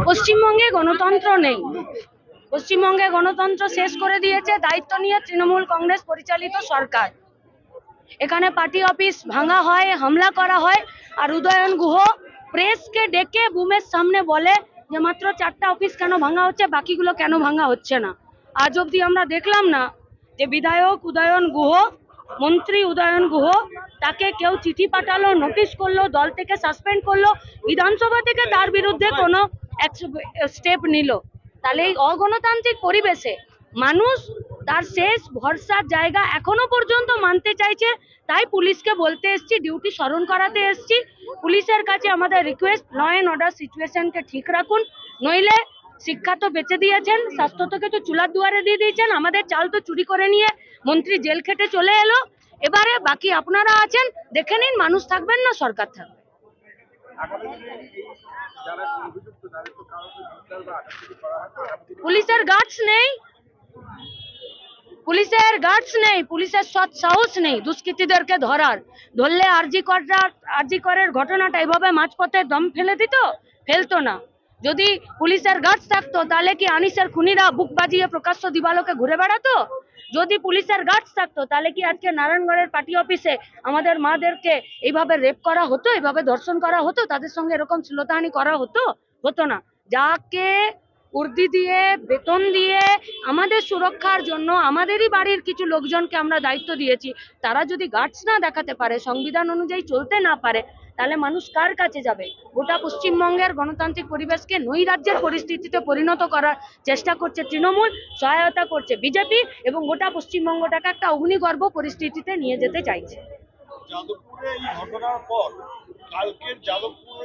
পশ্চিমবঙ্গে গণতন্ত্র নেই। পশ্চিমবঙ্গে গণতন্ত্র শেষ করে দিয়েছে দায়িত্ব নিয়ে তৃণমূল কংগ্রেস পরিচালিত সরকার। এখানে পার্টি অফিস ভাঙা হয়, হামলা করা হয়, আর উদয়ন গুহ প্রেসকে ডেকে বুমের সামনে বলে যে মাত্র 4টা অফিস কেন ভাঙা হচ্ছে, বাকিগুলো কেন ভাঙা হচ্ছে না। আজ অব্দি আমরা দেখলাম না যে বিধায়ক উদয়ন গুহ, মন্ত্রী উদয়ন গুহ, তাকে কেউ চিঠি পাঠালো, নোটিশ করলো, দল থেকে সাসপেন্ড করলো, বিধানসভা থেকে তার বিরুদ্ধে কোনো স্টেপ নিল। তাহলে এই অগণতান্ত্রিক পরিবেশে মানুষ তার শেষ ভরসার জায়গা এখনো পর্যন্ত মানতে চাইছে। তাই পুলিশকে বলতে এসছি, ডিউটি স্মরণ করাতে এসছি। পুলিশের কাছে আমাদের রিকোয়েস্ট, ল অ্যান্ড অর্ডার সিচুয়েশনকে ঠিক রাখুন, নইলে শিক্ষা তো বেঁচে দিয়েছেন, স্বাস্থ্য থেকে তো চুলার দুয়ারে দিয়ে দিয়েছেন, আমাদের চাল তো চুরি করে নিয়ে মন্ত্রী জেল খেটে চলে এলো। এবারে বাকি আপনারা আছেন, দেখে নিন, মানুষ থাকবেন না সরকার থাকবে। পুলিশের গার্ডস নেই, পুলিশের গার্ডস নেই, পুলিশের সৎ সাহস নেই দুষ্কৃতীদেরকে ধরার। ধরলে আরজি করের ঘটনাটা এভাবে মাঝপথে দম ফেলে দিত? ফেলতো না। যদি পুলিশের গার্ডস থাকতো তাহলে কি আনিসের খুনিরা বুক বাজিয়ে প্রকাশ্য দিবালোকে ঘুরে বেড়াতো? যদি পুলিশের গার্ডস থাকতো তাহলে কি আজকে নারায়ণগড়ের পার্টি অফিসে আমাদের মাদেরকে এইভাবে রেপ করা হতো, এইভাবে ধর্ষণ করা হতো, তাদের সঙ্গে এরকম শ্লীলতাহানি করা হতো? হতো না। যাকে উর্দি দিয়ে, বেতন দিয়ে, আমাদের সুরক্ষার জন্য আমাদেরই বাড়ির কিছু লোকজনকে আমরা দায়িত্ব দিয়েছি, তারা যদি গার্ডস না দেখাতে পারে, সংবিধান অনুযায়ী চলতে না পারে, তাহলে মানুষ কার কাছে যাবে? গোটা পশ্চিমবঙ্গের গণতান্ত্রিক পরিবেশকে নৈরাজ্যের পরিস্থিতিতে পরিণত করার চেষ্টা করছে তৃণমূল, সহায়তা করছে বিজেপি, এবং গোটা পশ্চিমবঙ্গটাকে একটা অগ্নিগর্ভ পরিস্থিতিতে নিয়ে যেতে চাইছে। যাদবপুরে এই ঘটনার পর কালকের যাদবপুর